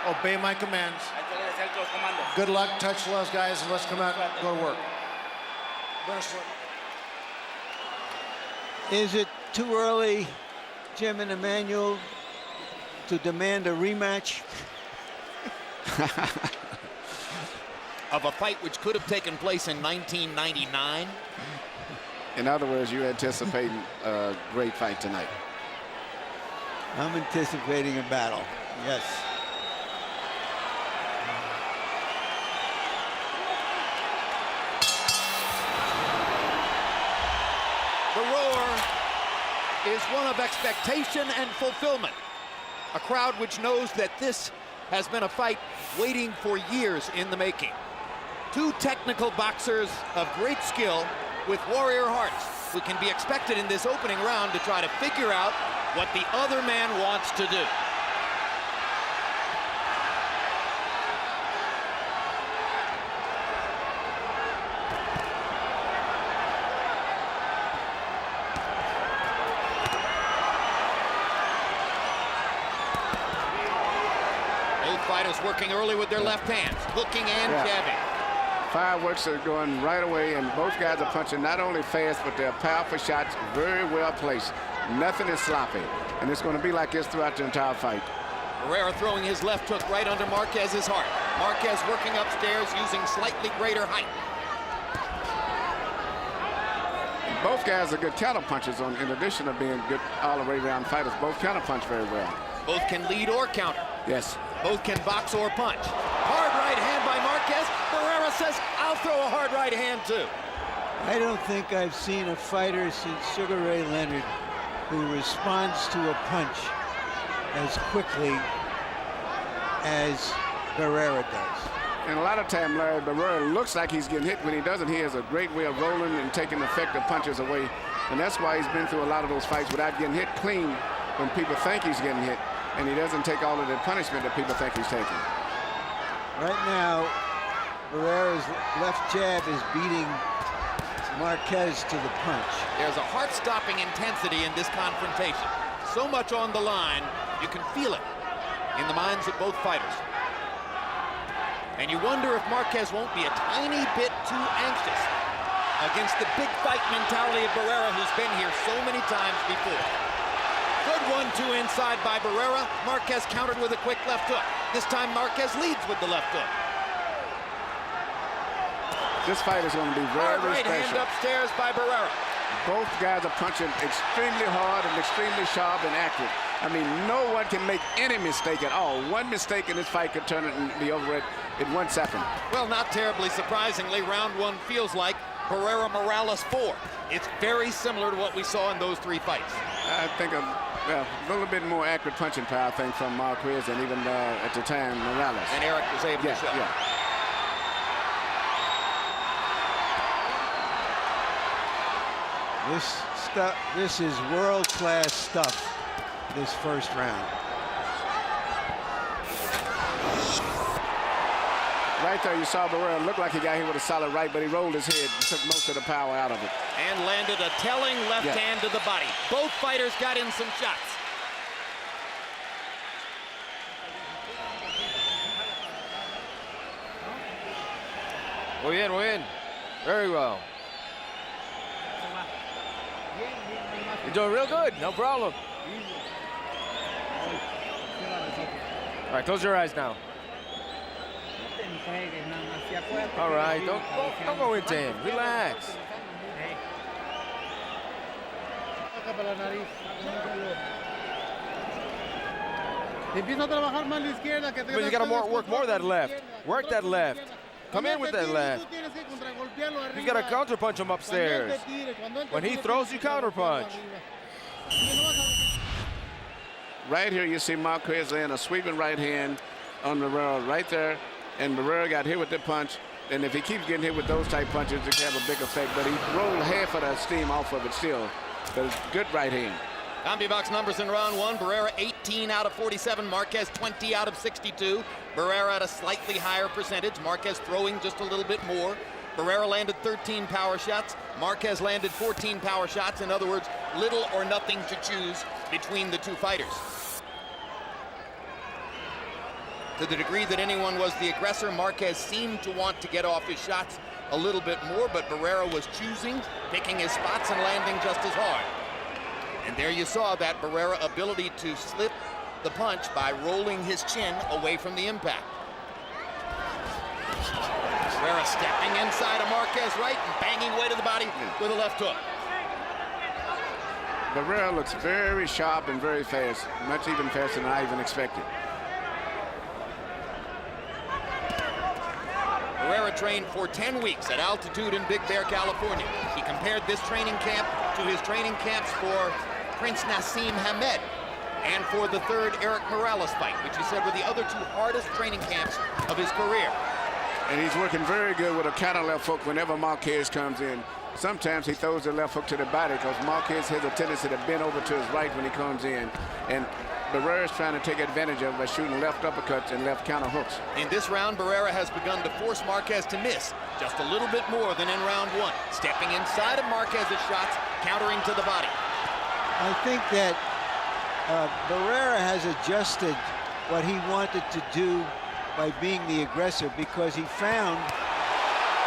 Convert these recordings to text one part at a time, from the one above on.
obey my commands. Good luck, touch those guys, and let's come out and go to work. Is it too early, Jim and Emmanuel, to demand a rematch? Of a fight which could have taken place in 1999? In other words, you're anticipating a great fight tonight. I'm anticipating a battle, yes. The roar is one of expectation and fulfillment. A crowd which knows that this has been a fight waiting for years in the making. Two technical boxers of great skill with warrior hearts who can be expected in this opening round to try to figure out what the other man wants to do. Both fighters working early with their left hands, hooking and jabbing. Fireworks are going right away, and both guys are punching not only fast, but they're powerful shots, very well placed. Nothing is sloppy, and it's going to be like this throughout the entire fight. Barrera throwing his left hook right under Marquez's heart. Marquez working upstairs using slightly greater height. Both guys are good counter punchers, in addition to being good all the way around fighters. Both counter punch very well. Both can lead or counter. Yes. Both can box or punch. Hard right hand by Marquez. Barrera says, I'll throw a hard right hand too. I don't think I've seen a fighter since Sugar Ray Leonard who responds to a punch as quickly as Barrera does. And a lot of time, Larry, Barrera looks like he's getting hit. When he doesn't, he has a great way of rolling and taking effective punches away. And that's why he's been through a lot of those fights without getting hit clean when people think he's getting hit. And he doesn't take all of the punishment that people think he's taking. Right now, Barrera's left jab is beating Marquez to the punch. There's a heart-stopping intensity in this confrontation. So much on the line, you can feel it in the minds of both fighters. And you wonder if Marquez won't be a tiny bit too anxious against the big fight mentality of Barrera, who's been here so many times before. Good 1-2 inside by Barrera. Marquez countered with a quick left hook. This time Marquez leads with the left hook. This fight is going to be very, very right special. Hand upstairs by Barrera. Both guys are punching extremely hard and extremely sharp and accurate. I mean, no one can make any mistake at all. One mistake in this fight could turn it and be over it in 1 second. Well, not terribly surprisingly, round one feels like Barrera Morales 4. It's very similar to what we saw in those three fights. I think a little bit more accurate punching power, I think, from Marquez than even at the time Morales. And Eric was able to show. Yeah. This is world-class stuff, this first round. Right there, you saw Barrera look like he got hit with a solid right, but he rolled his head and took most of the power out of it. And landed a telling left hand to the body. Both fighters got in some shots. Muy bien, muy bien. Very well. You're doing real good, no problem. All right, close your eyes now. All right, don't go into him. Relax. But you gotta work more of that left. Work that left. Come in with that left. You gotta counter punch him upstairs. When he throws, you counter punch. Right here, you see Marquez laying a sweeping right hand on Barrera right there, and Barrera got hit with the punch. And if he keeps getting hit with those type punches, it can have a big effect. But he rolled half of that steam off of it still. But it's good right hand. CompuBox numbers in round one. Barrera 18 out of 47. Marquez 20 out of 62. Barrera at a slightly higher percentage. Marquez throwing just a little bit more. Barrera landed 13 power shots. Marquez landed 14 power shots. In other words, little or nothing to choose between the two fighters. To the degree that anyone was the aggressor, Marquez seemed to want to get off his shots a little bit more, but Barrera was choosing, picking his spots and landing just as hard. And there you saw that Barrera ability to slip the punch by rolling his chin away from the impact. Barrera stepping inside of Marquez right and banging away to the body with a left hook. Barrera looks very sharp and very fast, much even faster than I even expected. Barrera trained for 10 weeks at altitude in Big Bear, California. He compared this training camp to his training camps for Prince Nassim Hamed and for the third Eric Morales fight, which he said were the other two hardest training camps of his career. And he's working very good with a counter left hook whenever Marquez comes in. Sometimes he throws the left hook to the body because Marquez has a tendency to bend over to his right when he comes in. And Barrera's trying to take advantage of it by shooting left uppercuts and left counter hooks. In this round, Barrera has begun to force Marquez to miss just a little bit more than in round one, stepping inside of Marquez's shots, countering to the body. I think that Barrera has adjusted what he wanted to do by being the aggressor because he found...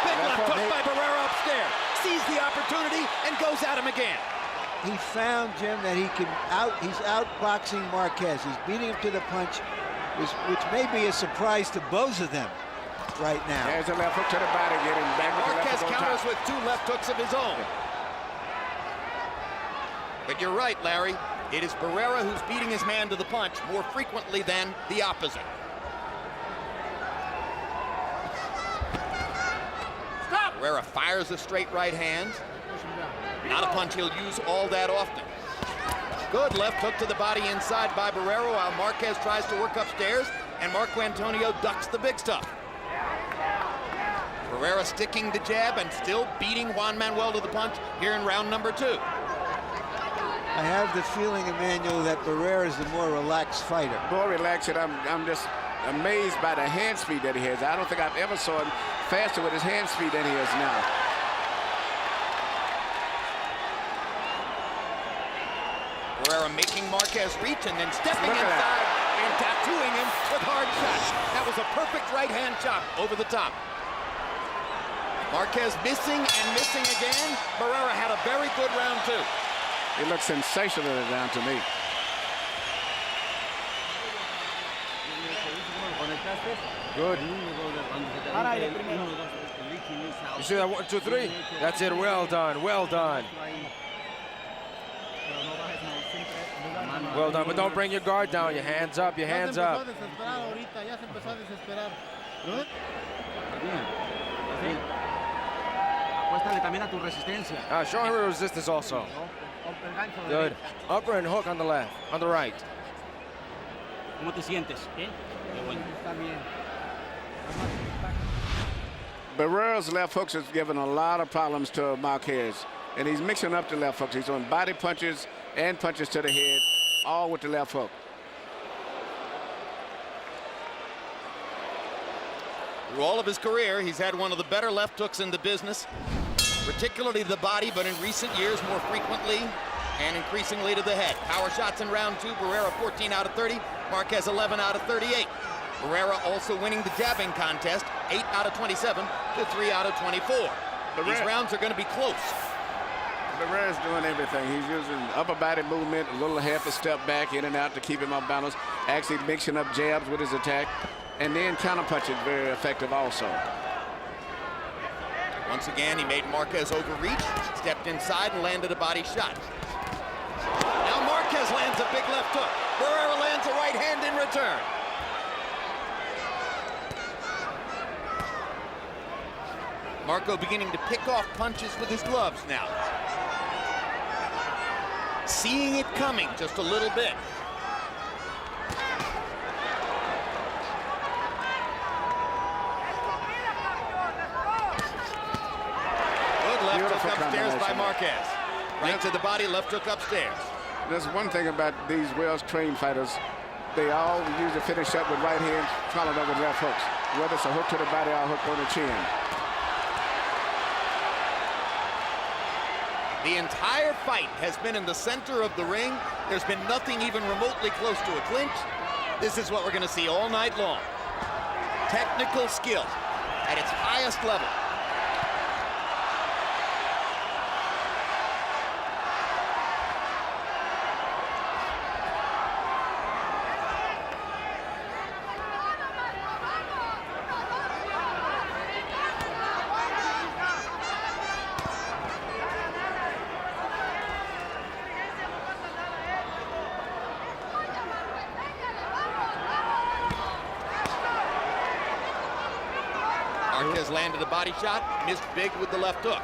Big left hook by Barrera upstairs. Sees the opportunity and goes at him again. He found, Jim, that he's outboxing Marquez. He's beating him to the punch, which may be a surprise to both of them right now. There's a left hook to the body, getting back with the left Marquez hook on counters top. with two left hooks of his own. But you're right, Larry. It is Barrera who's beating his man to the punch more frequently than the opposite. Barrera fires a straight right hand. Not a punch he'll use all that often. Good left hook to the body inside by Barrera while Marquez tries to work upstairs, and Marco Antonio ducks the big stuff. Barrera sticking the jab and still beating Juan Manuel to the punch here in round number 2. I have the feeling, Emmanuel, that Barrera is the more relaxed fighter. More relaxed, and I'm just amazed by the hand speed that he has. I don't think I've ever saw him faster with his hand speed than he is now. Barrera making Marquez reach and then stepping inside and tattooing him with hard shots. That was a perfect right hand chop over the top. Marquez missing and missing again. Barrera had a very good round 2. He looks sensational down to me. Good. You see that 1, 2, 3? That's it. Well done. Well done. Well done. But don't bring your guard down. Your hands up. Your hands up. Show him resistance also. Good. Upper and hook on the left, on the right. ¿Cómo te sientes? Bien. Barrera's left hooks is giving a lot of problems to Marquez. And he's mixing up the left hooks. He's doing body punches and punches to the head, all with the left hook. Through all of his career, he's had one of the better left hooks in the business, particularly the body, but in recent years more frequently and increasingly to the head. Power shots in round 2, Barrera 14 out of 30, Marquez 11 out of 38. Barrera also winning the jabbing contest, 8 out of 27 to 3 out of 24. These rounds are going to be close. Barrera's doing everything. He's using upper body movement, a little half a step back, in and out to keep him off balance, actually mixing up jabs with his attack, and then counter punching very effective also. Once again, he made Marquez overreach, stepped inside and landed a body shot. Now Marquez lands a big left hook. Barrera lands a right hand in return. Marco beginning to pick off punches with his gloves now. Seeing it coming just a little bit. Good left hook upstairs by Marquez. Right to the body, left hook upstairs. There's one thing about these well-trained fighters. They all usually finish up with right hands, followed up with left hooks. Whether it's a hook to the body or a hook on the chin. The entire fight has been in the center of the ring. There's been nothing even remotely close to a clinch. This is what we're going to see all night long. Technical skill at its highest level. Marquez landed a body shot, missed big with the left hook.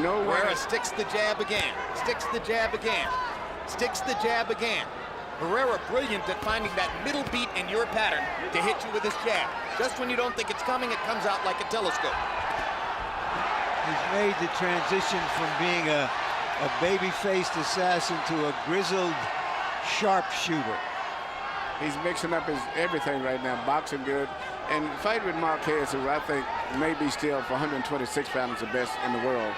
Barrera sticks the jab again, sticks the jab again, sticks the jab again. Barrera brilliant at finding that middle beat in your pattern to hit you with his jab. Just when you don't think it's coming, it comes out like a telescope. He's made the transition from being a baby-faced assassin to a grizzled sharpshooter. He's mixing up his everything right now, boxing good. And fight with Marquez, who I think may be still for 126 pounds the best in the world.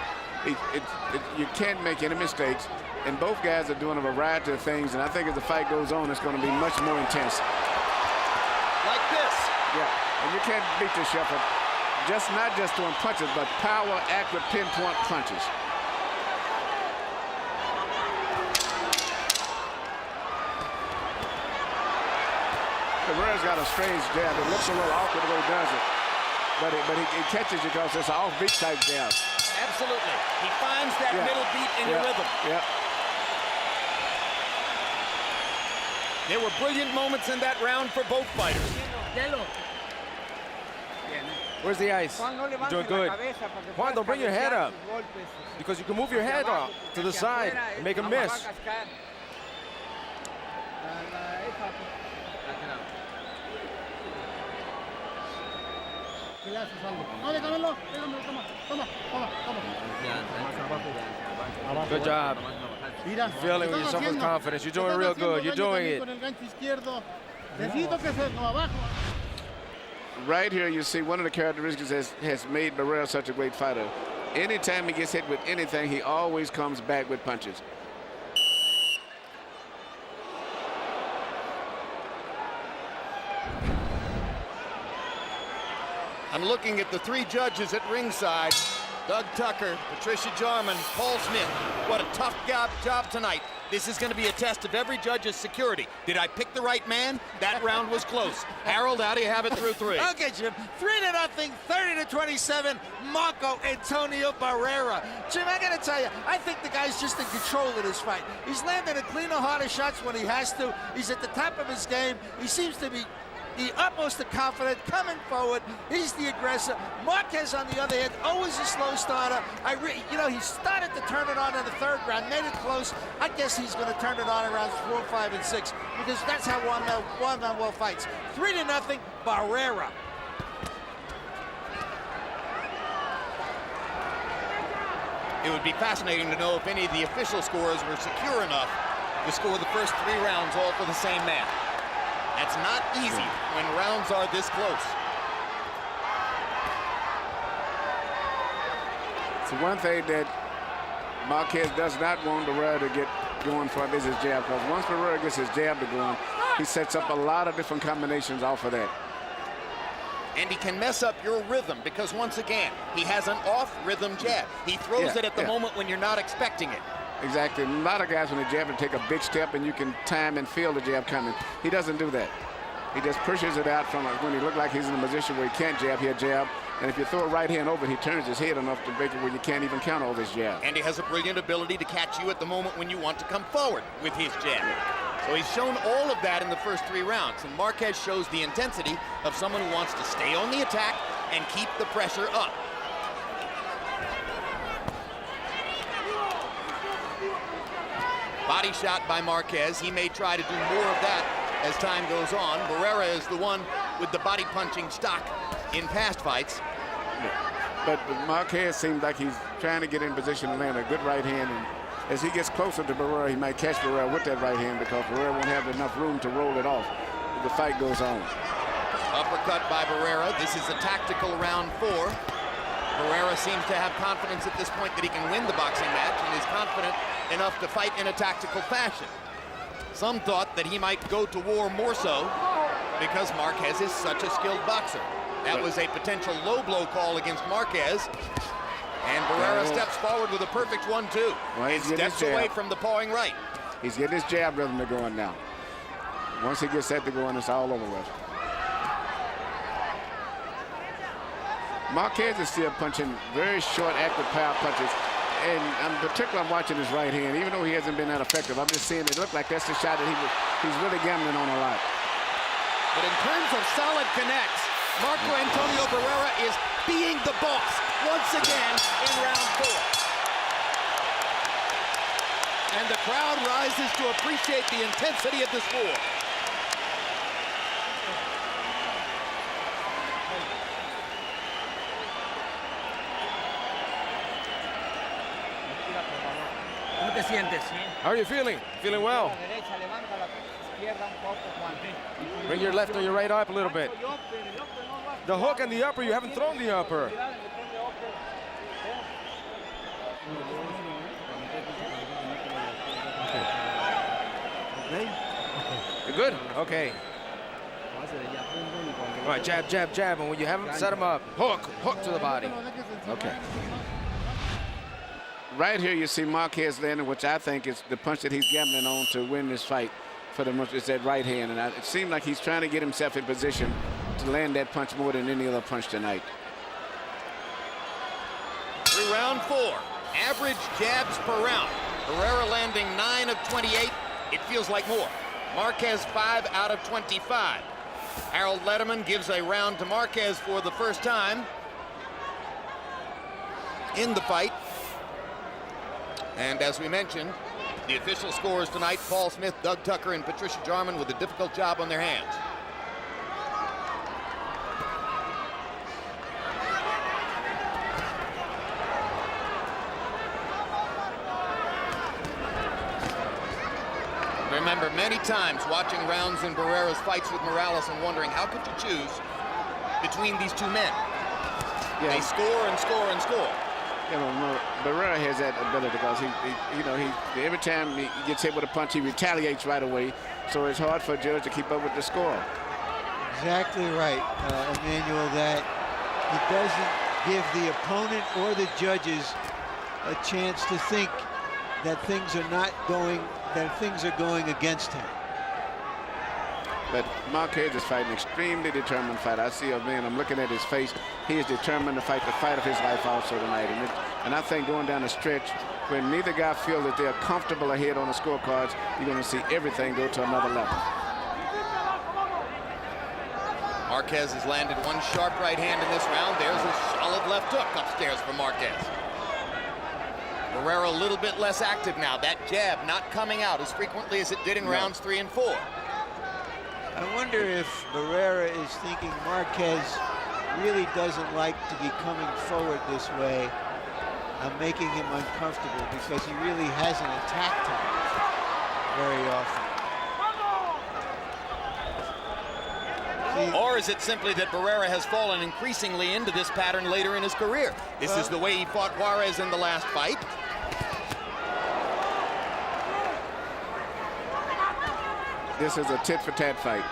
You can't make any mistakes. And both guys are doing a variety of things. And I think as the fight goes on, it's going to be much more intense. Like this. Yeah, and you can't beat the shepherd. Not just throwing punches, but power, accurate, pinpoint punches. Barrera's got a strange jab. It looks a little awkward the way he does it. But he catches you because it's an off-beat type jab. Absolutely. He finds that middle beat in your rhythm. Yeah. There were brilliant moments in that round for both fighters. Where's the ice? You're doing good. Juan, don't bring your head up. Because you can move your head up to the side and make a miss. Good job. Feeling with yourself with confidence. You're doing real good. You're doing it. Right here, you see one of the characteristics has made Barrera such a great fighter. Anytime he gets hit with anything, he always comes back with punches. I'm looking at the three judges at ringside. Doug Tucker, Patricia Jarman, Paul Smith. What a tough job tonight. This is going to be a test of every judge's security. Did I pick the right man? That round was close. Harold, how do you have it through three? Okay, Jim. 3-0, 30-27, Marco Antonio Barrera. Jim, I got to tell you, I think the guy's just in control of this fight. He's landing a cleaner, harder shots when he has to. He's at the top of his game. He seems to be the utmost of confidence, coming forward. He's the aggressor. Marquez, on the other hand, always a slow starter. He started to turn it on in the third round, made it close. I guess he's going to turn it on in rounds 4, 5, and 6 because that's how Juan Manuel fights. 3-0, Barrera. It would be fascinating to know if any of the official scores were secure enough to score the first 3 rounds all for the same man. That's not easy when rounds are this close. So one thing that Marquez does not want Barrera to get going for is his jab, because once Barrera gets his jab to going, he sets up a lot of different combinations off of that. And he can mess up your rhythm because, once again, he has an off-rhythm jab. He throws it at the moment when you're not expecting it. Exactly. A lot of guys, when they jab, take a big step and you can time and feel the jab coming. He doesn't do that. He just pushes it out from when he looks like he's in a position where he can't jab, he'll jab. And if you throw a right hand over, he turns his head enough to make it where you can't even count all his jab. And he has a brilliant ability to catch you at the moment when you want to come forward with his jab. So he's shown all of that in the first 3 rounds. And Marquez shows the intensity of someone who wants to stay on the attack and keep the pressure up. Body shot by Marquez. He may try to do more of that as time goes on. Barrera is the one with the body punching stock in past fights. But Marquez seems like he's trying to get in position to land a good right hand. And as he gets closer to Barrera, he might catch Barrera with that right hand because Barrera won't have enough room to roll it off as the fight goes on. Uppercut by Barrera. This is a tactical round 4. Barrera seems to have confidence at this point that he can win the boxing match and is confident enough to fight in a tactical fashion. Some thought that he might go to war more so because Marquez is such a skilled boxer. That was a potential low blow call against Marquez. And Barrera steps forward with a perfect 1-2. Well, and steps away from the pawing right. He's getting his jab rhythm to going now. Once he gets that to going, it's all over with. Marquez is still punching very short, active power punches. And I'm particularly watching his right hand. Even though he hasn't been that effective, I'm just seeing it look like that's the shot that he's really gambling on a lot. But in terms of solid connects, Marco Antonio Barrera is being the boss once again in round 4. And the crowd rises to appreciate the intensity of this war. ¿Cómo te sientes? How are you feeling? Feeling well? Bring your left or your right up a little bit. The hook and the upper, you haven't thrown the upper. You're good? Okay. All right, jab, jab, jab. And when you have him, set him up. Hook, hook to the body. Okay. Right here, you see Marquez landing, which I think is the punch that he's gambling on to win this fight. For the most, it's that right hand, and it seemed like he's trying to get himself in position to land that punch more than any other punch tonight. Through round 4, average jabs per round. Barrera landing 9 of 28. It feels like more. Marquez 5 out of 25. Harold Letterman gives a round to Marquez for the first time in the fight. And as we mentioned, the official scores tonight, Paul Smith, Doug Tucker, and Patricia Jarman with a difficult job on their hands. Remember many times watching rounds in Barrera's fights with Morales and wondering how could you choose between these two men? Yeah. They score and score and score. You know, Barrera has that ability because every time he gets hit with a punch, he retaliates right away. So it's hard for a judge to keep up with the score. Exactly right, Emmanuel, that he doesn't give the opponent or the judges a chance to think that things are going against him. But Marquez is fighting an extremely determined fight. I see a man, I'm looking at his face. He is determined to fight the fight of his life also tonight. And I think going down the stretch, when neither guy feels that they're comfortable ahead on the scorecards, you're going to see everything go to another level. Marquez has landed one sharp right hand in this round. There's a solid left hook upstairs for Marquez. Barrera a little bit less active now. That jab not coming out as frequently as it did in rounds 3 and 4. I wonder if Barrera is thinking Marquez really doesn't like to be coming forward this way. I'm making him uncomfortable because he really hasn't attacked him very often. See, or is it simply that Barrera has fallen increasingly into this pattern later in his career? This is the way he fought Juarez in the last fight. This is a tit-for-tat fight.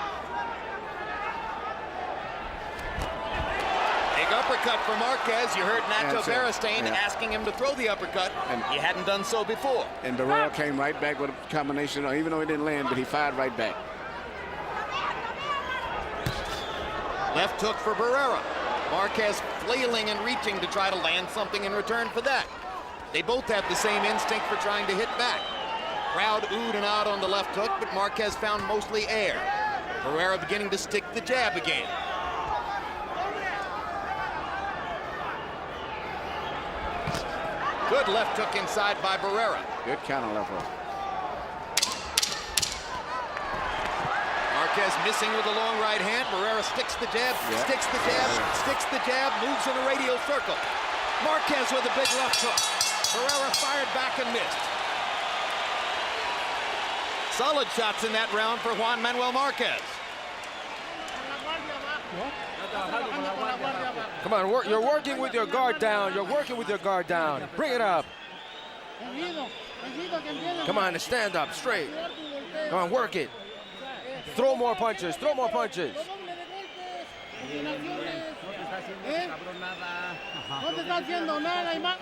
Big uppercut for Marquez. You heard Nacho Beristain asking him to throw the uppercut. And he hadn't done so before. And Barrera came right back with a combination, even though he didn't land, but he fired right back. Left hook for Barrera. Marquez flailing and reaching to try to land something in return for that. They both have the same instinct for trying to hit back. Crowd oohed and out on the left hook, but Marquez found mostly air. Barrera beginning to stick the jab again. Good left hook inside by Barrera. Good counter left hook. Marquez missing with a long right hand. Barrera sticks the jab, sticks the jab, sticks the jab, moves in a radial circle. Marquez with a big left hook. Barrera fired back and missed. Solid shots in that round for Juan Manuel Marquez. Come on, you're working with your guard down. You're working with your guard down. Bring it up. Come on, stand up straight. Come on, work it. Throw more punches. Throw more punches. No te está haciendo nada, y más.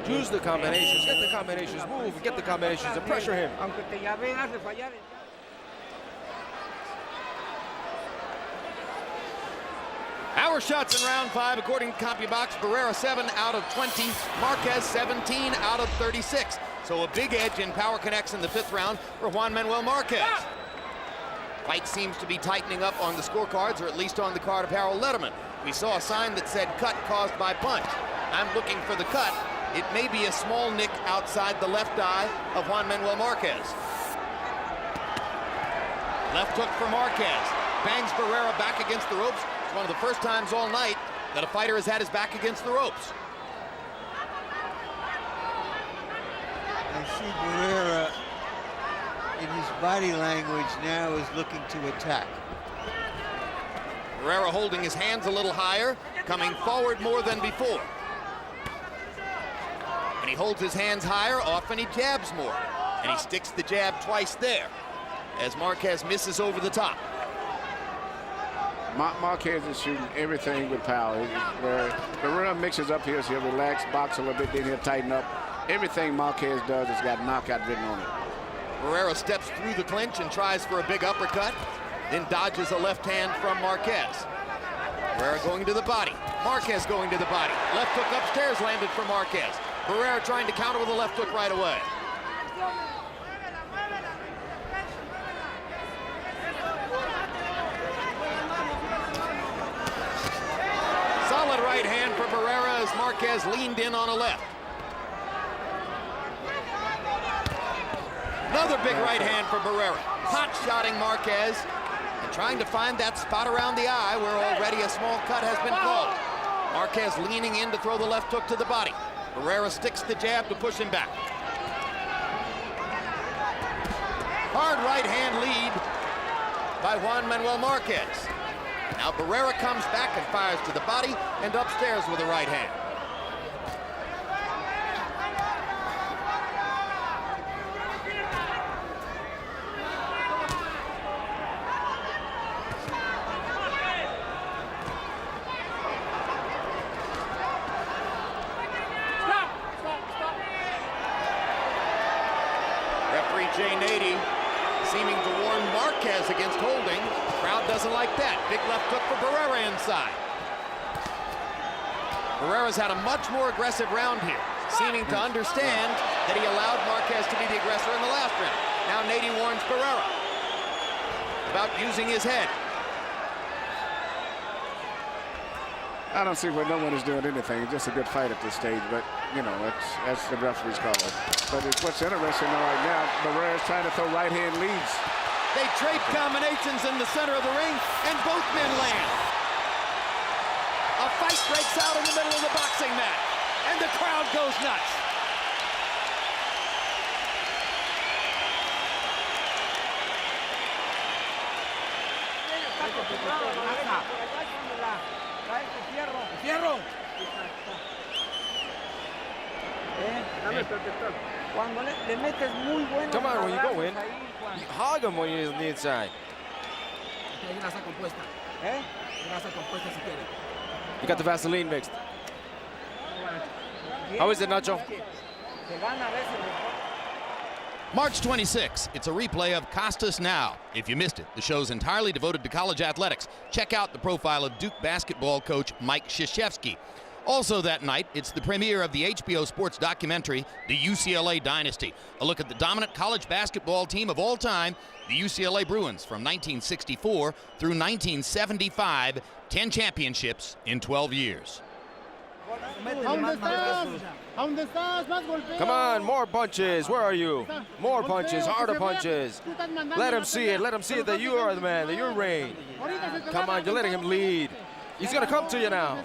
Use the combinations. Get the combinations. Move. Get the combinations and pressure him. Aunque te ya veas de fallar. Our shots in round 5, according to CompuBox, Barrera 7 out of 20, Marquez 17 out of 36. So a big edge in power connects in the 5th round for Juan Manuel Marquez. Fight seems to be tightening up on the scorecards, or at least on the card of Harold Letterman. We saw a sign that said cut caused by punch. I'm looking for the cut. It may be a small nick outside the left eye of Juan Manuel Marquez. Left hook for Marquez. Bangs Barrera back against the ropes. It's one of the first times all night that a fighter has had his back against the ropes. I see Barrera in his body language now is looking to attack. Barrera holding his hands a little higher, coming forward more than before. When he holds his hands higher, often he jabs more. And he sticks the jab twice there, as Marquez misses over the top. Marquez is shooting everything with power. Where Barrera mixes up here, so he'll relax, box a little bit, then he'll tighten up. Everything Marquez does has got knockout written on it. Barrera steps through the clinch and tries for a big uppercut, then dodges a left hand from Marquez. Barrera going to the body. Marquez going to the body. Left hook upstairs landed for Marquez. Barrera trying to counter with a left hook right away. Solid right hand for Barrera as Marquez leaned in on a left. Another big right hand for Barrera. Hot-shotting Marquez and trying to find that spot around the eye where already a small cut has been called. Marquez leaning in to throw the left hook to the body. Barrera sticks the jab to push him back. Hard right hand lead by Juan Manuel Marquez. Now Barrera comes back and fires to the body and upstairs with a right hand. Seeming to warn Marquez against holding. Crowd doesn't like that. Big left hook for Barrera inside. Barrera's had a much more aggressive round here, seeming to understand that he allowed Marquez to be the aggressor in the last round. Now Nady warns Barrera about using his head. I don't see where no one is doing anything. It's just a good fight at this stage, but, you know, that's the referee's call. But what's interesting right now, Barrera's trying to throw right-hand leads. They trade combinations in the center of the ring, and both men land. A fight breaks out in the middle of the boxing match, and the crowd goes nuts. Fierro. Dame protector. Cuando le metes muy bueno. Come on, when you go in, you hog him when you're on the inside. You got the Vaseline mixed. How is it, Nacho? March 26, it's a replay of Costas Now. If you missed it, the show's entirely devoted to college athletics. Check out the profile of Duke basketball coach Mike Krzyzewski. Also that night, it's the premiere of the HBO Sports documentary, The UCLA Dynasty. A look at the dominant college basketball team of all time, the UCLA Bruins, from 1964 through 1975, 10 championships in 12 years. Come on, more punches. Where are you? More punches, harder punches. Let him see it. Let him see it that you are the man, that you're reign. Come on, you're letting him lead. He's going to come to you now.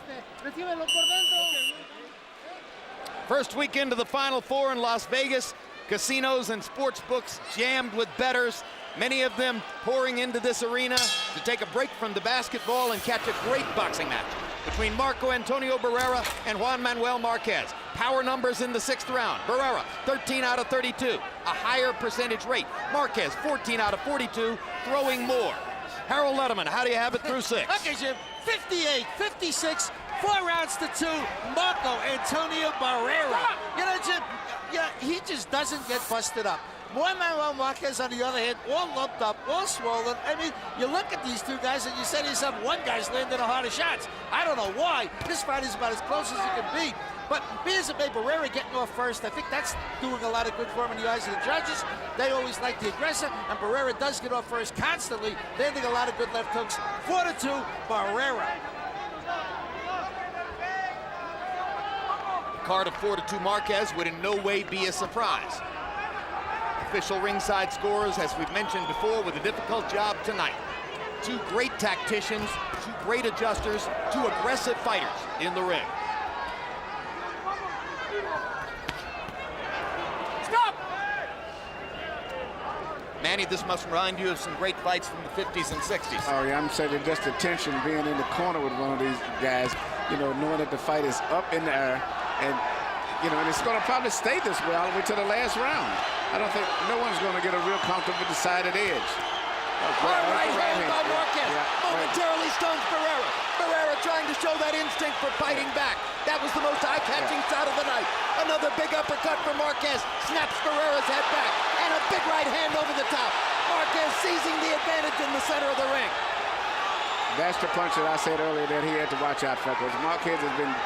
First week into the Final Four in Las Vegas, Casinos and sports books jammed with bettors, many of them pouring into this arena to take a break from the basketball and catch a great boxing match between Marco Antonio Barrera and Juan Manuel Marquez. Power numbers in the 6th round. Barrera, 13 out of 32, a higher percentage rate. Marquez, 14 out of 42, throwing more. Harold Letterman, how do you have it through 6? Okay, Jim, 58, 56, 4 rounds to 2, Marco Antonio Barrera. You know, Jim, he just doesn't get busted up. Juan Manuel Marquez, on the other hand, all lumped up, all swollen. I mean, you look at these two guys and you say to yourself, one guy's landing a harder shots. I don't know why. This fight is about as close as it can be. But be as it may, Barrera getting off first, I think that's doing a lot of good for him in the eyes of the judges. They always like the aggressor, and Barrera does get off first constantly, landing a lot of good left hooks. 4-2, Barrera. Card of 4-2 Marquez would in no way be a surprise. Official ringside scores, as we've mentioned before, with a difficult job tonight. 2 great tacticians, 2 great adjusters, 2 aggressive fighters in the ring. Stop! Manny, this must remind you of some great fights from the 50s and 60s. Oh, yeah, I'm saying just the tension being in the corner with one of these guys, you know, knowing that the fight is up in the air, and, you know, and it's going to probably stay this way all the way to the last round. I don't think no one's going to get a real comfortable decided edge. Right hand by Marquez. Momentarily stuns Barrera. Barrera trying to show that instinct for fighting back. That was the most eye-catching shot of the night. Another big uppercut for Marquez. Snaps Barrera's head back. And a big right hand over the top. Marquez seizing the advantage in the center of the ring. That's the punch that I said earlier that he had to watch out for, because Marquez has been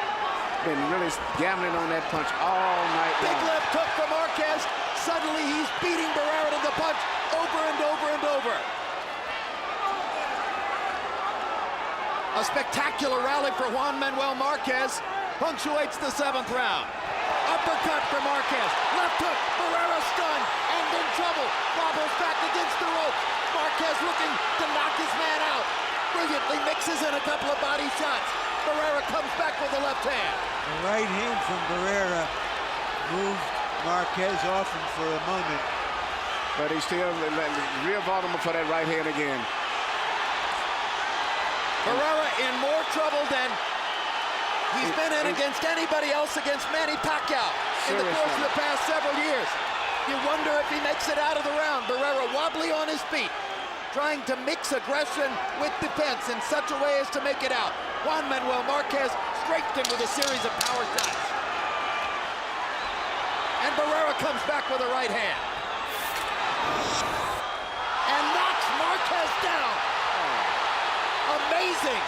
really gambling on that punch all night long. Big left hook for Marquez. Suddenly he's beating Barrera to the punch over and over and over. A spectacular rally for Juan Manuel Marquez punctuates the 7th round. Uppercut for Marquez. Left hook. Barrera stunned and in trouble. Wobbles back against the rope. Marquez looking to knock his man out. Brilliantly mixes in a couple of body shots. Barrera comes back with the left hand. The right hand from Barrera moved Marquez off him for a moment. But he's still real vulnerable for that right hand again. Barrera in more trouble than he's been in against anybody else against Manny Pacquiao in the course of the past several years. You wonder if he makes it out of the round. Barrera wobbly on his feet, trying to mix aggression with defense in such a way as to make it out. Juan Manuel Marquez strafed him with a series of power shots. And Barrera comes back with a right hand. And knocks Marquez down. Amazing.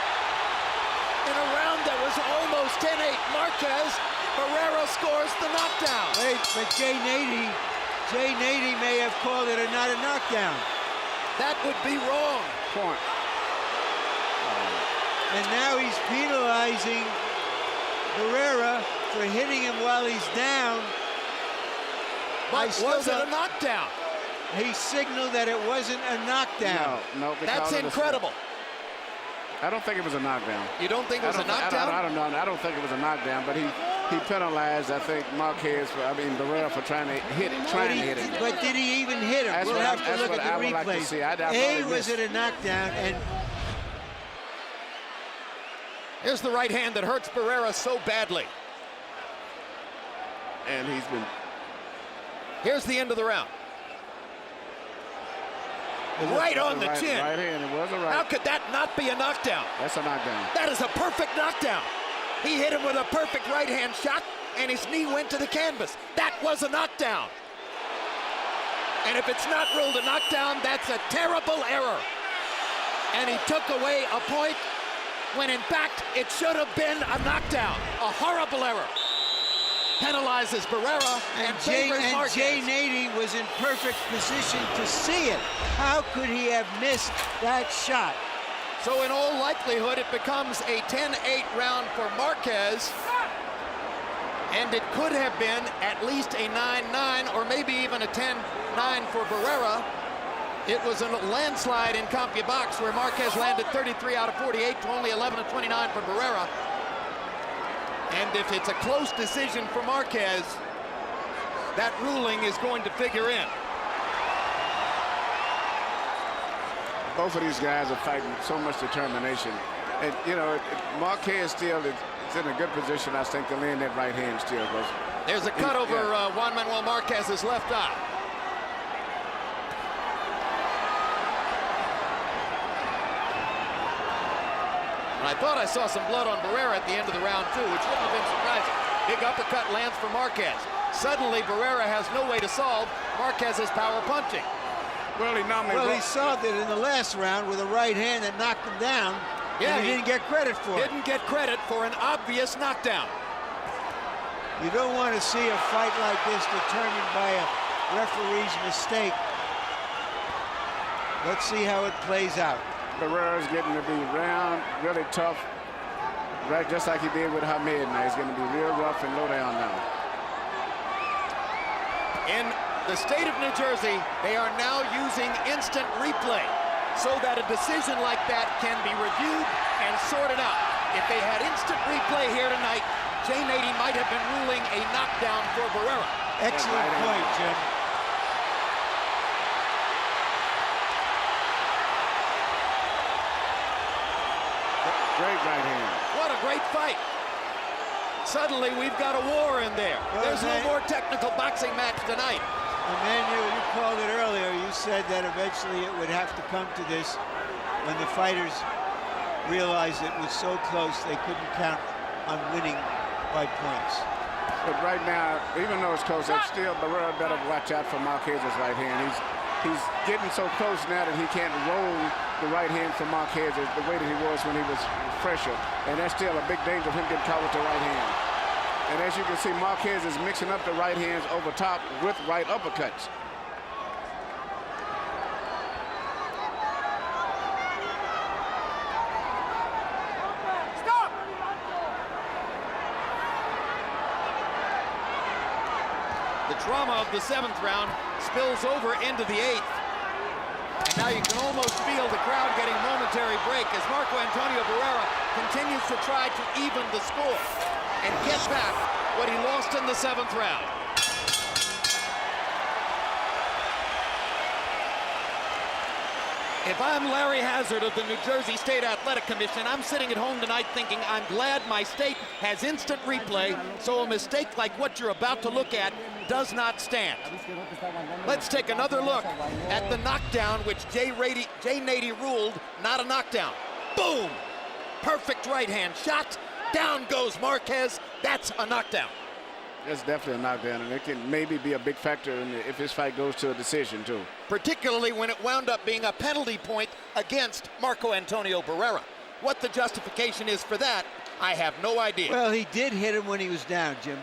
In a round that was almost 10-8, Marquez, Barrera scores the knockdown. Wait, but Jay Nady may have called it not a knockdown. That would be wrong. Point. And now he's penalizing Barrera for hitting him while he's down. But was it a knockdown? He signaled that it wasn't a knockdown. No, that's incredible. I don't think it was a knockdown. You don't think it was a knockdown? I don't think it was a knockdown, but he penalized, I think, Barrera for trying to hit it. But did he even hit him? We'll have to look at the replay. Was it a knockdown? And here's the right hand that hurts Barrera so badly. And he's been... Here's the end of the round. Right on the chin. Right hand, it was a right. How could that not be a knockdown? That's a knockdown. That is a perfect knockdown. He hit him with a perfect right hand shot, and his knee went to the canvas. That was a knockdown. And if it's not ruled a knockdown, that's a terrible error. And he took away a point when, in fact, it should have been a knockdown. A horrible error. Penalizes Barrera and favors Marquez. Jay Nady was in perfect position to see it. How could he have missed that shot? So in all likelihood, it becomes a 10-8 round for Marquez. And it could have been at least a 9-9 or maybe even a 10-9 for Barrera. It was a landslide in CompuBox where Marquez landed 33 out of 48 to only 11 of 29 for Barrera. And if it's a close decision for Marquez, that ruling is going to figure in. Both of these guys are fighting with so much determination. And, you know, Marquez still is in a good position, I think, to land that right hand still. There's a cut over Juan Manuel Marquez's left eye. And I thought I saw some blood on Barrera at the end of the round, too, which wouldn't have been surprising. Big uppercut lands for Marquez. Suddenly, Barrera has no way to solve Marquez's power punching. Well, he solved it in the last round with a right hand that knocked him down. Yeah, and he didn't get credit for it. Didn't get credit for an obvious knockdown. You don't want to see a fight like this determined by a referee's mistake. Let's see how it plays out. Barrera's getting to be round, really tough, right, just like he did with Hamed. Now he's going to be real rough and low down now. In the state of New Jersey, they are now using instant replay so that a decision like that can be reviewed and sorted out. If they had instant replay here tonight, Jay Nady might have been ruling a knockdown for Barrera. Excellent point, Jim. Great right hand. What a great fight. Suddenly, we've got a war in there. Well, there's no more technical boxing match tonight. Emmanuel, you called it earlier. You said that eventually it would have to come to this when the fighters realized it was so close they couldn't count on winning by points. But right now, even though it's close, it's still Barrera better watch out for Marquez's right hand. He's getting so close now that he can't roll the right hand from Marquez the way that he was when he was fresher. And that's still a big danger of him getting caught with the right hand. And as you can see, Marquez is mixing up the right hands over top with right uppercuts. Stop! The trauma of the 7th round spills over into the 8th. And now you can almost feel the crowd getting momentary break as Marco Antonio Barrera continues to try to even the score and get back what he lost in the 7th round. If I'm Larry Hazard of the New Jersey State Athletic Commission, I'm sitting at home tonight thinking I'm glad my state has instant replay, so a mistake like what you're about to look at does not stand. Let's take another look at the knockdown, which Jay Nady ruled not a knockdown. Boom! Perfect right hand shot. Down goes Marquez. That's a knockdown. That's definitely a knockdown, and it can maybe be a big factor if this fight goes to a decision, too. Particularly when it wound up being a penalty point against Marco Antonio Barrera. What the justification is for that, I have no idea. Well, he did hit him when he was down, Jim.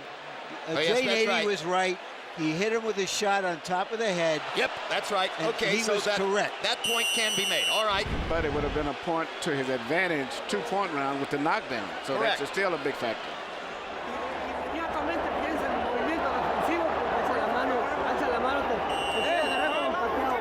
Jay Nady was right. He hit him with a shot on top of the head. Yep, that's right. And okay, he so was correct. That point can be made. All right. But it would have been a point to his advantage, 2-point round with the knockdown. So correct. That's still a big factor. Inmediatamente piensa en el movimiento defensivo porque alza la mano, te puede agarrar con un pateado.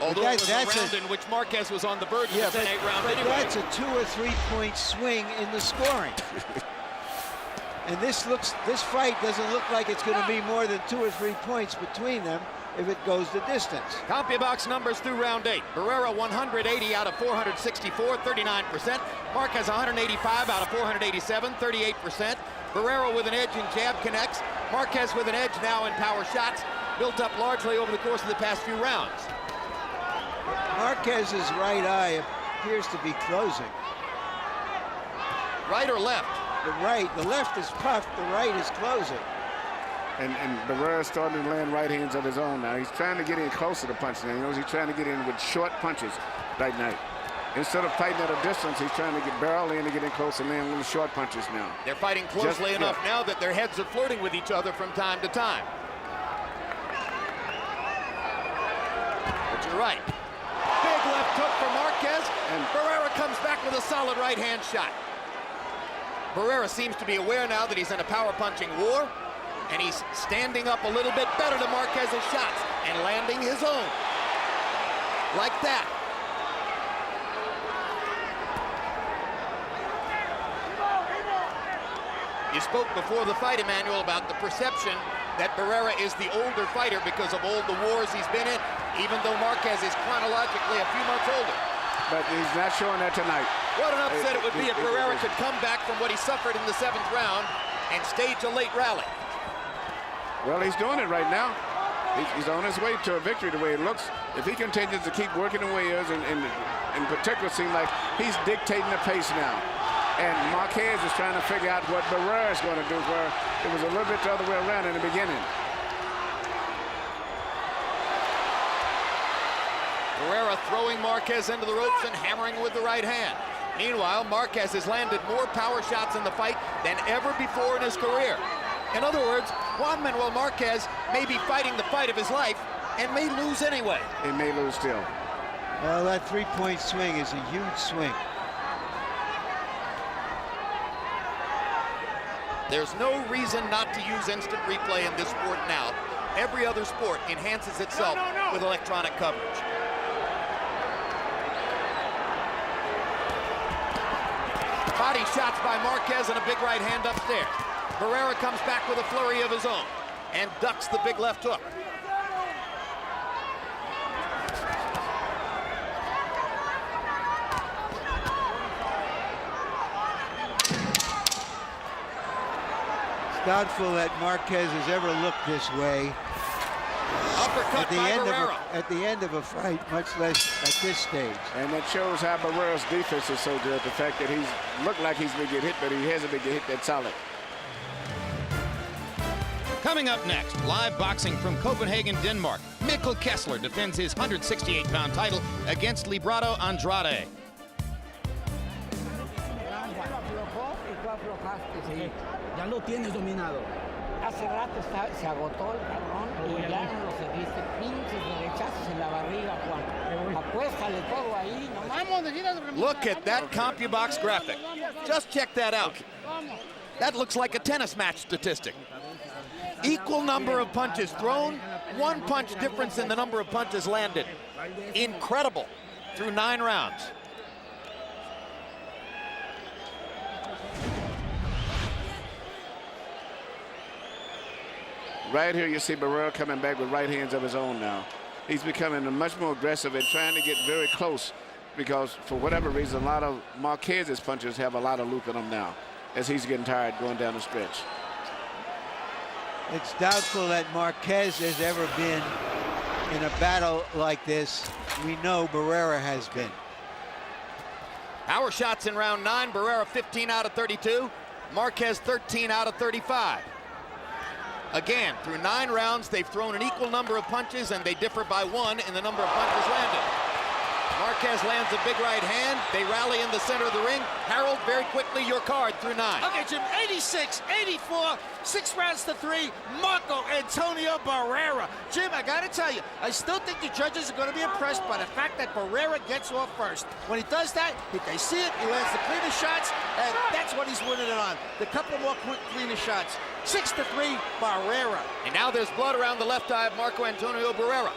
Although it was a round in which Marquez was on the verge of the 10-8 round anyway. That's a 2 or 3 point swing in the scoring. And this fight doesn't look like it's going to be more than 2 or 3 points between them if it goes the distance. CompuBox numbers through round 8. Barrera 180 out of 464, 39%. Marquez 185 out of 487, 38%. Barrera with an edge in jab connects. Marquez with an edge now in power shots, built up largely over the course of the past few rounds. Marquez's right eye appears to be closing. Right or left? The right. The left is puffed. The right is closing. And Barrera's starting to land right hands of his own now. He's trying to get in close to the punch now. You know, he's trying to get in with short punches right now. Instead of fighting at a distance, he's trying to barrel in to get in close and land little short punches now. They're fighting closely enough now that their heads are flirting with each other from time to time. But you're right. Big left hook for Marquez, and Barrera comes back with a solid right hand shot. Barrera seems to be aware now that he's in a power punching war, and he's standing up a little bit better to Marquez's shots and landing his own. Like that. You spoke before the fight, Emmanuel, about the perception that Barrera is the older fighter because of all the wars he's been in, even though Marquez is chronologically a few months older. But he's not showing that tonight. What an upset it would be if Barrera could come back from what he suffered in the 7th round and stage a late rally. Well, he's doing it right now. He's on his way to a victory the way it looks. If he continues to keep working the way he is, and in particular, it seems like he's dictating the pace now. And Marquez is trying to figure out what Barrera is going to do, where it was a little bit the other way around in the beginning. Barrera throwing Marquez into the ropes and hammering with the right hand. Meanwhile, Marquez has landed more power shots in the fight than ever before in his career. In other words, Juan Manuel Marquez may be fighting the fight of his life and may lose anyway. He may lose still. Well, that three-point swing is a huge swing. There's no reason not to use instant replay in this sport now. Every other sport enhances itself with electronic coverage. Body shots by Marquez and a big right hand upstairs. Barrera comes back with a flurry of his own and ducks the big left hook. It's doubtful that Marquez has ever looked this way Uppercut by Barrera. at the end of a fight, much less at this stage. And that shows how Barrera's defense is so good. The fact that he's looked like he's been getting hit, but he hasn't been getting hit that solid. Coming up next, live boxing from Copenhagen, Denmark. Mikkel Kessler defends his 168-pound title against Librado Andrade. Ya lo tienes dominado. Hace rato se agotó el cabrón y ya no lo seguiste. Pinches derechazos en la barriga, Juan. Apuéstale todo ahí. No vamos. Look at that CompuBox graphic. Just check that out. That looks like a tennis match statistic. Equal number of punches thrown, 1 punch difference in the number of punches landed. Incredible through 9 rounds. Right here, you see Barrera coming back with right hands of his own now. He's becoming much more aggressive and trying to get very close because, for whatever reason, a lot of Marquez's punches have a lot of loop in them now as he's getting tired going down the stretch. It's doubtful that Marquez has ever been in a battle like this. We know Barrera has been. Power shots in round 9. Barrera 15 out of 32. Marquez 13 out of 35. Again, through 9 rounds, they've thrown an equal number of punches, and they differ by 1 in the number of punches landed. Marquez lands a big right hand. They rally in the center of the ring. Harold, very quickly, your card through 9. Okay, Jim, 86, 84, 6 rounds to 3, Marco Antonio Barrera. Jim, I gotta tell you, I still think the judges are gonna be impressed by the fact that Barrera gets off first. When he does that, they see it, he lands the cleaner shots, and that's what he's winning it on. The couple more quick cleaner shots. 6-3, Barrera. And now there's blood around the left eye of Marco Antonio Barrera.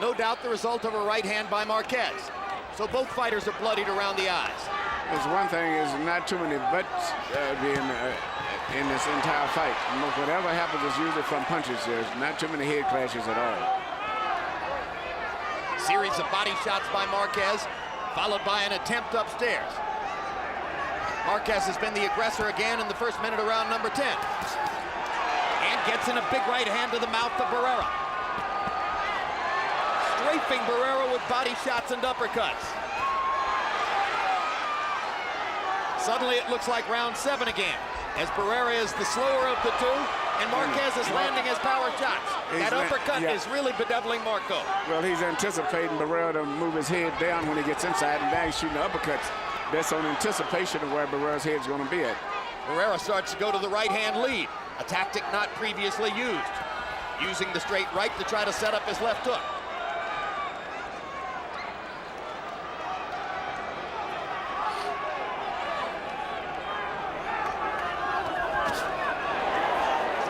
No doubt the result of a right hand by Marquez. So both fighters are bloodied around the eyes. There's one thing is not too many butts in this entire fight. Whatever happens is usually from punches. There's not too many head clashes at all. Series of body shots by Marquez, followed by an attempt upstairs. Marquez has been the aggressor again in the first minute of round number 10. And gets in a big right hand to the mouth of Barrera. Strafing Barrera with body shots and uppercuts. Suddenly it looks like round 7 again, as Barrera is the slower of the two, and Marquez is landing his power shots. That uppercut is really bedeviling Marco. Well, he's anticipating Barrera to move his head down when he gets inside, and now he's shooting uppercuts. That's on anticipation of where Barrera's head's going to be at. Barrera starts to go to the right-hand lead, a tactic not previously used, using the straight right to try to set up his left hook.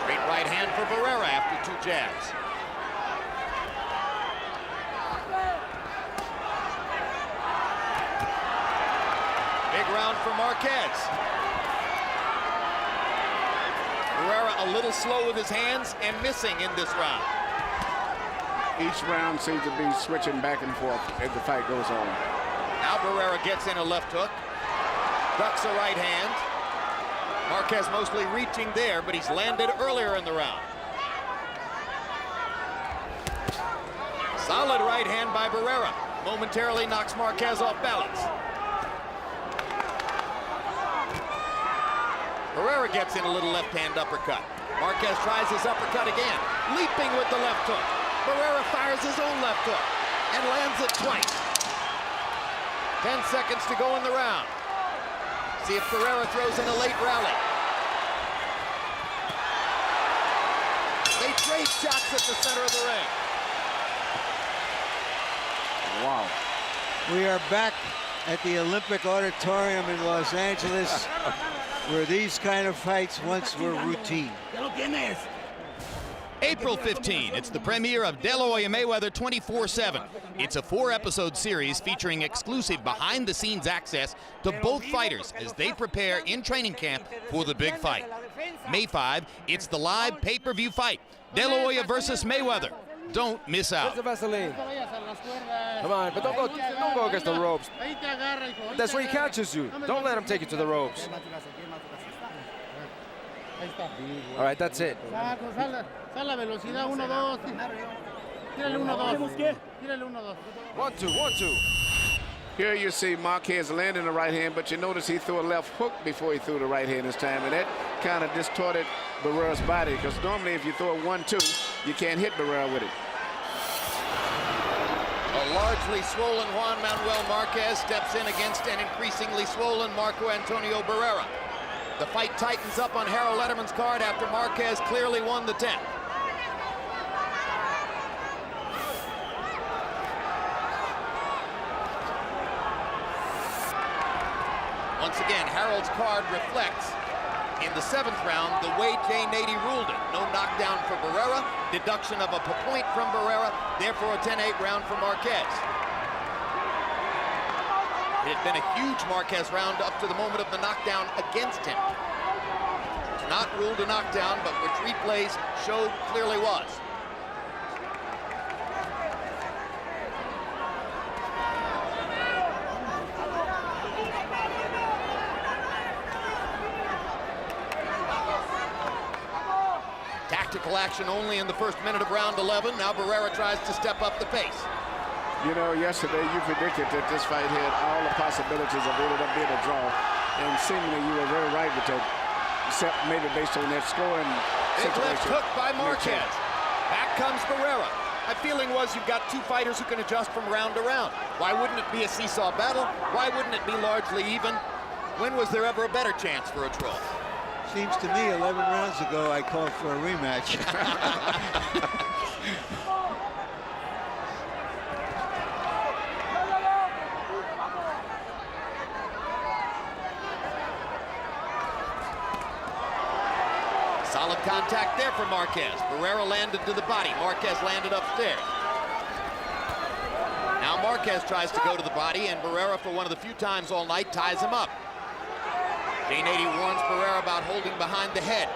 Straight right hand for Barrera after 2 jabs. Big round for Marquez. a little slow with his hands and missing in this round. Each round seems to be switching back and forth as the fight goes on. Now Barrera gets in a left hook, ducks a right hand. Marquez mostly reaching there, but he's landed earlier in the round. Solid right hand by Barrera. Momentarily knocks Marquez off balance. Barrera gets in a little left hand uppercut. Marquez tries his uppercut again, leaping with the left hook. Barrera fires his own left hook and lands it twice. 10 seconds to go in the round. See if Barrera throws in a late rally. They trade shots at the center of the ring. Wow. We are back at the Olympic Auditorium in Los Angeles, where these kind of fights once were routine. April 15, it's the premiere of De La Hoya Mayweather 24/7. It's a 4-episode series featuring exclusive behind-the-scenes access to both fighters as they prepare in training camp for the big fight. May 5, it's the live pay-per-view fight, De La Hoya versus Mayweather. Don't miss out. Where's the Vaseline? Come on, but don't go against the ropes. That's where he catches you. Don't let him take you to the ropes. All right, that's it. One, two. Here you see Marquez landing the right hand, but you notice he threw a left hook before he threw the right hand this time, and that kind of distorted Barrera's body, because normally if you throw a 1-2, you can't hit Barrera with it. A largely swollen Juan Manuel Marquez steps in against an increasingly swollen Marco Antonio Barrera. The fight tightens up on Harold Letterman's card after Marquez clearly won the 10th. Once again, Harold's card reflects in the 7th round the way Jay Nady ruled it. No knockdown for Barrera, deduction of a point from Barrera, therefore a 10-8 round for Marquez. It had been a huge Marquez round up to the moment of the knockdown against him. It's not ruled a knockdown, but which replays showed clearly was. Tactical action only in the first minute of round 11. Now Barrera tries to step up the pace. You know, yesterday you predicted that this fight had all the possibilities of ended up being a draw, and seemingly you were very right with that, except maybe based on that scoring Big situation. left hook by Marquez. Back comes Barrera. My feeling was you've got two fighters who can adjust from round to round. Why wouldn't it be a seesaw battle? Why wouldn't it be largely even? When was there ever a better chance for a draw? Seems to me 11 rounds ago I called for a rematch. Solid contact there for Marquez. Barrera landed to the body. Marquez landed upstairs. Now Marquez tries to go to the body, and Barrera, for one of the few times all night, ties him up. Jay Nady warns Barrera about holding behind the head.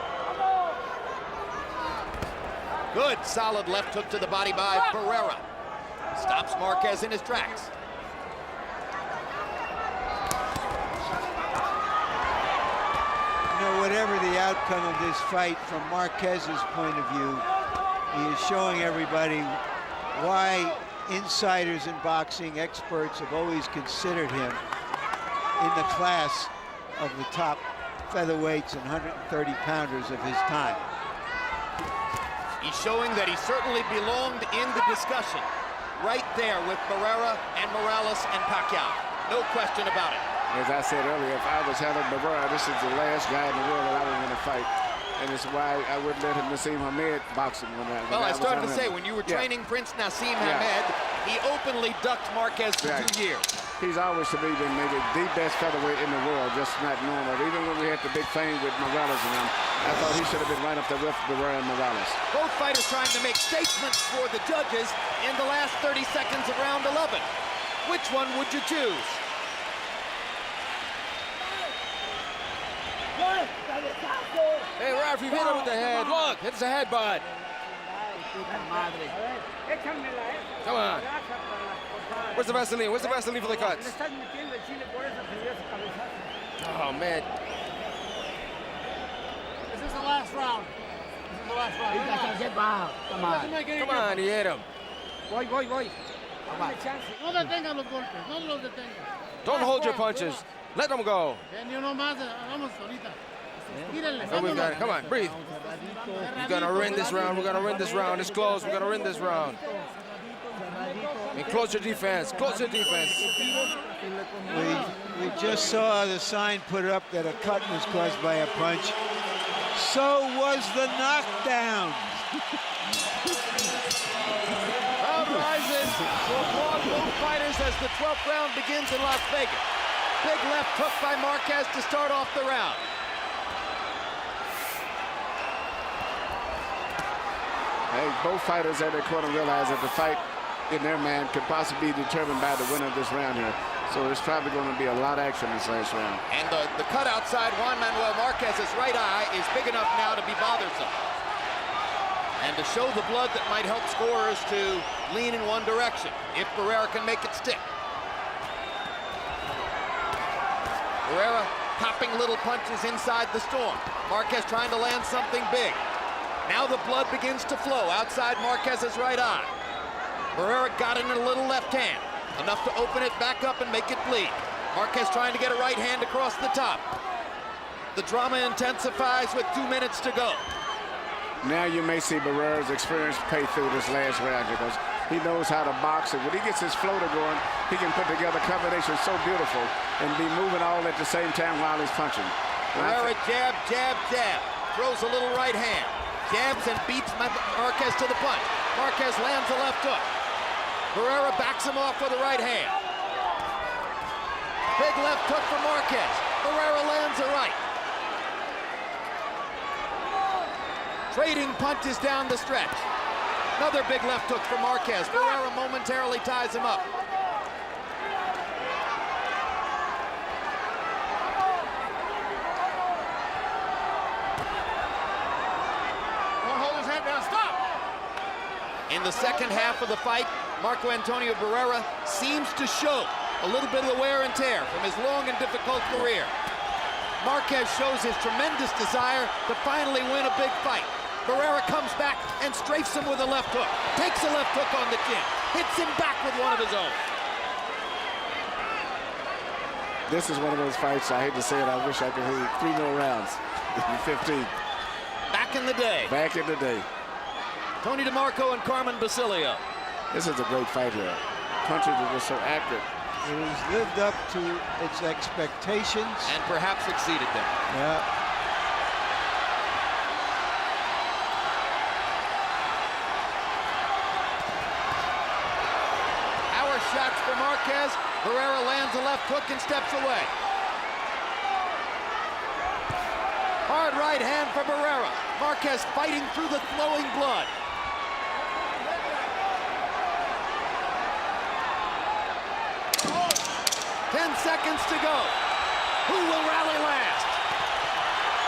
Good, solid left hook to the body by Barrera. Stops Marquez in his tracks. You know, whatever the outcome of this fight, from Marquez's point of view, he is showing everybody why insiders in boxing, experts, have always considered him in the class of the top featherweights and 130-pounders of his time. He's showing that he certainly belonged in the discussion, right there with Barrera and Morales and Pacquiao. No question about it. As I said earlier, if I was Harold Barrera, this is the last guy in the world that I would want to fight. And it's why I wouldn't let him Nassim Hamed boxing when I started to say, when you were training Prince Nassim Hamed, he openly ducked Marquez for 2 years. He's always, to me, been maybe the best featherweight in the world, just not normal. Even when we had the big fame with Morales and them, I thought he should have been right up there with Barrera and Morales. Both fighters trying to make statements for the judges in the last 30 seconds of round 11. Which one would you choose? Hey, ref, you hit him with the head. Look, it's a headbutt. Come on. Where's the Vaseline? Where's the Vaseline for the cuts? Oh, man. This is the last round. This is the last round. Come on. Come on, he hit him. Voy. No detengan los golpes. No los detengan. Don't hold your punches. Let them go. Ni uno más. Vamos ahorita. Tírenle. So we've got it. Come on, breathe. We're gonna win this round. We're gonna win this round. It's close. We're gonna win this round. And close your defense. Close your defense. We just saw the sign put up that a cut was caused by a punch. So was the knockdown. Crowd rises to applaud both fighters as the 12th round begins in Las Vegas. Big left hook by Marquez to start off the round. Hey, both fighters at their corner realize that the fight in their man could possibly be determined by the winner of this round here. So there's probably going to be a lot of action in this last round. And the cut outside Juan Manuel Marquez's right eye is big enough now to be bothersome. And to show the blood that might help scorers to lean in one direction, if Barrera can make it stick. Barrera popping little punches inside the storm. Marquez trying to land something big. Now the blood begins to flow outside Marquez's right eye. Barrera got in a little left hand, enough to open it back up and make it bleed. Marquez trying to get a right hand across the top. The drama intensifies with 2 minutes to go. Now you may see Barrera's experience pay through this last round because he knows how to box, and when he gets his floater going, he can put together combinations so beautiful and be moving all at the same time while he's punching. Barrera jab, jab, jab. Throws a little right hand. Jabs and beats Marquez to the punch. Marquez lands a left hook. Barrera backs him off with a right hand. Big left hook for Marquez. Barrera lands a right. Trading punches down the stretch. Another big left hook for Marquez. Barrera momentarily ties him up. Don't hold his head down. Stop! In the second half of the fight, Marco Antonio Barrera seems to show a little bit of the wear and tear from his long and difficult career. Marquez shows his tremendous desire to finally win a big fight. Barrera comes back and strafes him with a left hook. Takes a left hook on the chin. Hits him back with one of his own. This is one of those fights, I hate to say it, I wish I could hit 3 more rounds. 15. Back in the day. Back in the day. Tony DeMarco and Carmen Basilio. This is a great fight here. Punches are just so accurate. It has lived up to its expectations. And perhaps exceeded them. Yeah. Shots for Marquez. Barrera lands a left hook and steps away. Hard right hand for Barrera. Marquez fighting through the flowing blood. Oh. 10 seconds to go. Who will rally last?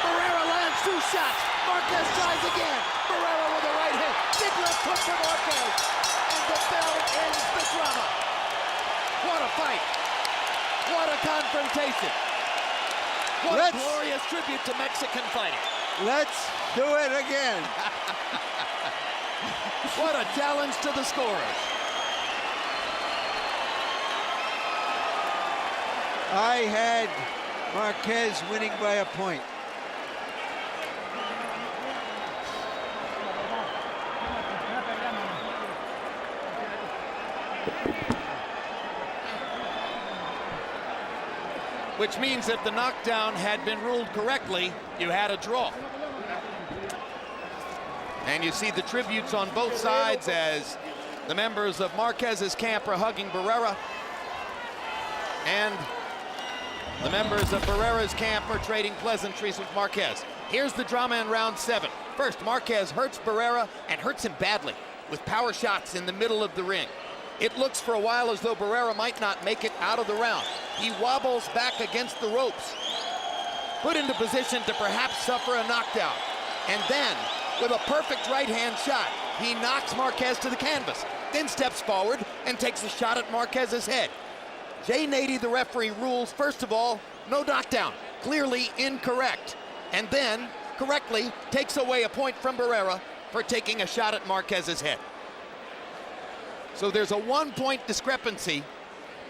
Barrera lands 2 shots. Marquez tries again. Barrera with a right hand. Big left hook for Marquez. And the bell ends the drama. What a fight. What a confrontation. What a glorious tribute to Mexican fighting. Let's do it again. What a challenge to the scorers. I had Marquez winning by a point. Which means if the knockdown had been ruled correctly, you had a draw. And you see the tributes on both sides as the members of Marquez's camp are hugging Barrera. And the members of Barrera's camp are trading pleasantries with Marquez. Here's the drama in round 7. First, Marquez hurts Barrera and hurts him badly with power shots in the middle of the ring. It looks for a while as though Barrera might not make it out of the round. He wobbles back against the ropes. put into position to perhaps suffer a knockdown. And then, with a perfect right-hand shot, he knocks Marquez to the canvas, then steps forward and takes a shot at Marquez's head. Jay Nady, the referee, rules, first of all, no knockdown, clearly incorrect, and then correctly takes away a point from Barrera for taking a shot at Marquez's head. So there's a 1-point discrepancy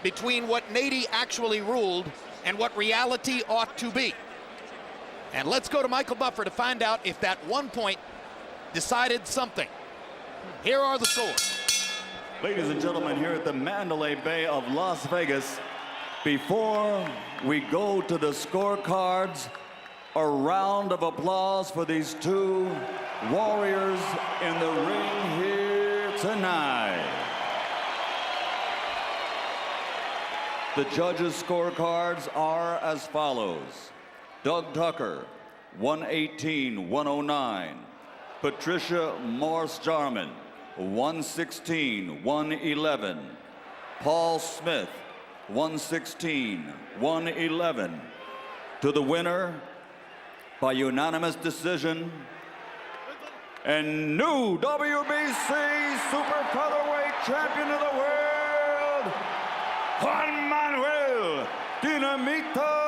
between what Nady actually ruled and what reality ought to be. And let's go to Michael Buffer to find out if that 1 point decided something. Here are the scores. Ladies and gentlemen, here at the Mandalay Bay of Las Vegas, before we go to the scorecards, a round of applause for these two warriors in the ring here tonight. The judges' scorecards are as follows. Doug Tucker, 118-109. Patricia Morse-Jarman, 116-111. Paul Smith, 116-111. To the winner, by unanimous decision, and new WBC Super Featherweight Champion of the World, Juan Manuel Dinamita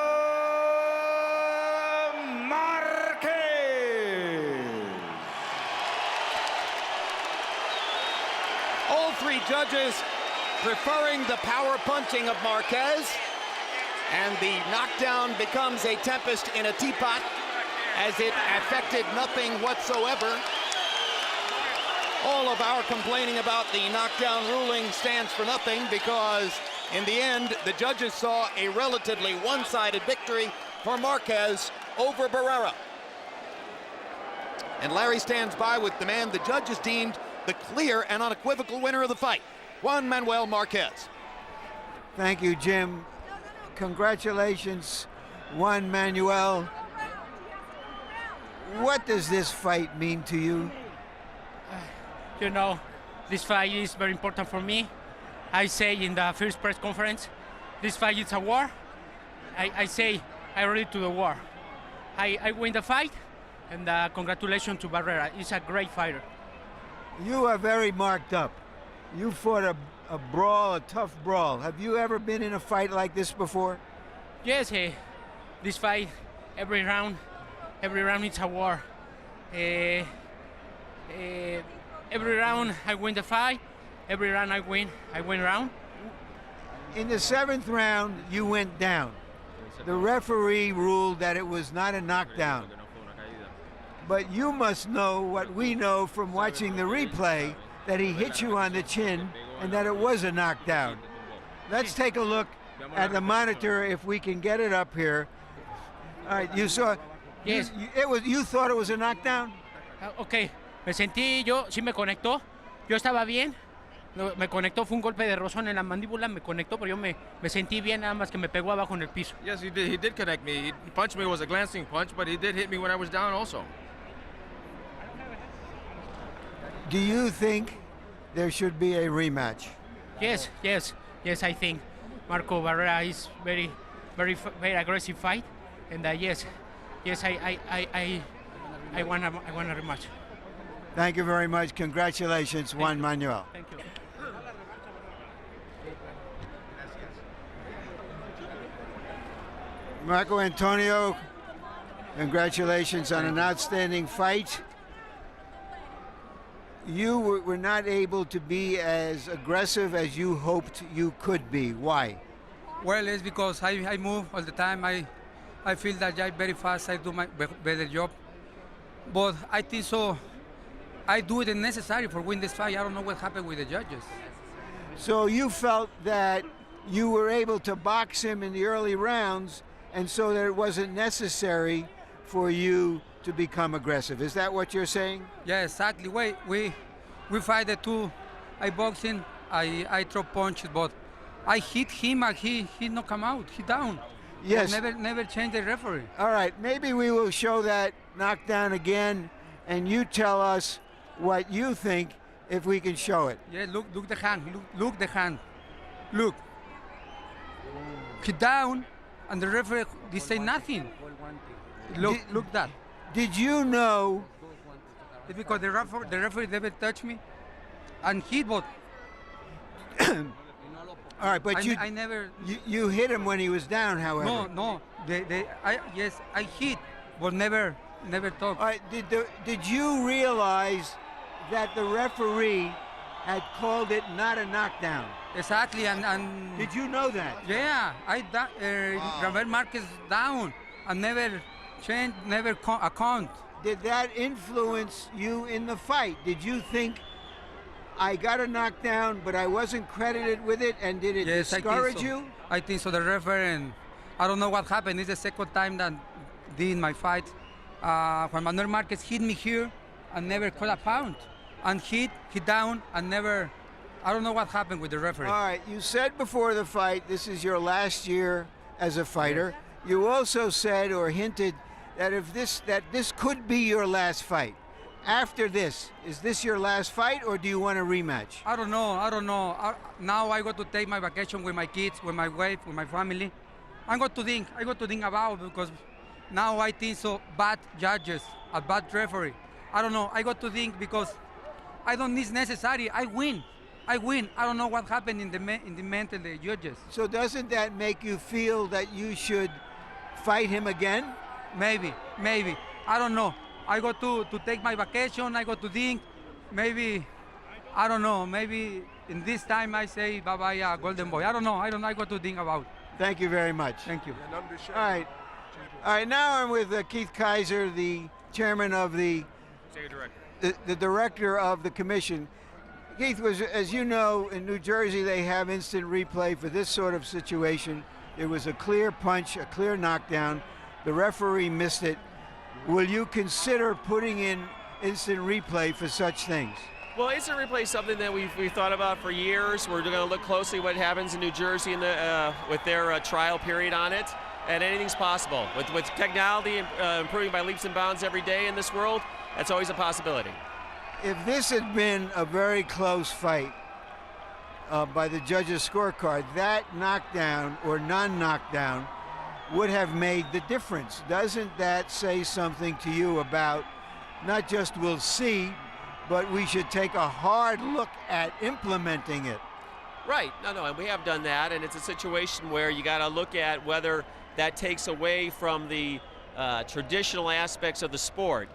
Marquez. All three judges preferring the power punching of Marquez, and the knockdown becomes a tempest in a teapot as it affected nothing whatsoever. All of our complaining about the knockdown ruling stands for nothing, because in the end, the judges saw a relatively one-sided victory for Marquez over Barrera. And Larry stands by with the man the judges deemed the clear and unequivocal winner of the fight, Juan Manuel Marquez. Thank you, Jim. Congratulations, Juan Manuel. What does this fight mean to you? You know, this fight is very important for me. I say in the first press conference, this fight is a war. I say I'm ready to the war. I win the fight, and congratulations to Barrera. He's a great fighter. You are very marked up. You fought a brawl, a tough brawl. Have you ever been in a fight like this before? Yes, this fight, every round it's a war. Every round I win the fight. Every round I win round. In the 7th round, you went down. The referee ruled that it was not a knockdown. But you must know what we know from watching the replay, that he hit you on the chin and that it was a knockdown. Let's take a look at the monitor if we can get it up here. All right, you saw. Yes. You thought it was a knockdown? Okay, me sentí, sí me conectó. Yo estaba bien. Me conectó, fue un golpe de rozón en la mandíbula, me conectó, pero yo me sentí bien, nada más que me pegó abajo en el piso. Yes, he did connect me. He punched me, it was a glancing punch, but he did hit me when I was down also. Do you think there should be a rematch? Yes, I think Marco Barrera is very aggressive fight, and yes, I want a rematch. Thank you very much. Congratulations, Juan Manuel. Thank you. Marco Antonio, congratulations on an outstanding fight. You were not able to be as aggressive as you hoped you could be. Why? Well, it's because I move all the time. I feel that I'm very fast. I do my better job. But I think so. I do it necessary for win this fight. I don't know what happened with the judges. So you felt that you were able to box him in the early rounds, and so that it wasn't necessary for you to become aggressive. Is that what you're saying? Yeah, exactly. We fight the two. I box him. I throw punches, but I hit him and he not come out. He down. Yes. Never change the referee. All right. Maybe we will show that knockdown again, and you tell us what you think if we can show it. Yeah. Look the hand. Look the hand. Look. He down, and the referee they say nothing. Look that. Did you know? It's because the referee never touched me, and he both. All right, but I never. You hit him when he was down, however. No. Yes, I hit, but never talked. All right, did you realize that the referee had called it not a knockdown? Exactly, and did you know that? Yeah, Rafael Marquez down, and never changed, never account. Did that influence you in the fight? Did you think, I got a knockdown, but I wasn't credited with it, and did it discourage you? I think so. The referee, I don't know what happened. It's the second time that did my fight. Juan Manuel Marquez hit me here and never caught a pound. And hit down and never, I don't know what happened with the referee. All right, you said before the fight, this is your last year as a fighter. You also said or hinted that this could be your last fight. After this, is this your last fight, or do you want a rematch? I don't know. Now I got to take my vacation with my kids, with my wife, with my family. I got to think about, because now I think so bad judges, a bad referee. I don't know. I got to think, because I don't think it's necessary. I win. I don't know what happened in the mental the judges. So doesn't that make you feel that you should fight him again? Maybe. I don't know. I got to take my vacation. I got to think. Maybe, I don't know. Maybe in this time I say bye-bye, Golden Boy. I don't know. I got to think about. Thank you very much. Thank you. All right. Now I'm with Keith Kaiser, the chairman of the director of the commission. Keith, as you know, in New Jersey they have instant replay for this sort of situation. It was a clear punch, a clear knockdown. The referee missed it. Will you consider putting in instant replay for such things? Well, instant replay is something that we've thought about for years. We're going to look closely what happens in New Jersey with their trial period on it, and anything's possible. With technology improving by leaps and bounds every day in this world, that's always a possibility. If this had been a very close fight by the judges' scorecard, that knockdown or non-knockdown would have made the difference. Doesn't that say something to you about not just we'll see, but we should take a hard look at implementing it? Right. No, and we have done that, and it's a situation where you got to look at whether that takes away from the traditional aspects of the sport.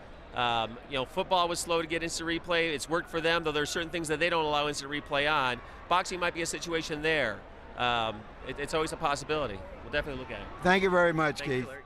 Football was slow to get instant replay. It's worked for them, though there are certain things that they don't allow instant replay on. Boxing might be a situation there. It's always a possibility. We'll definitely look at it. Thank you very much, Thank Keith. you, Larry.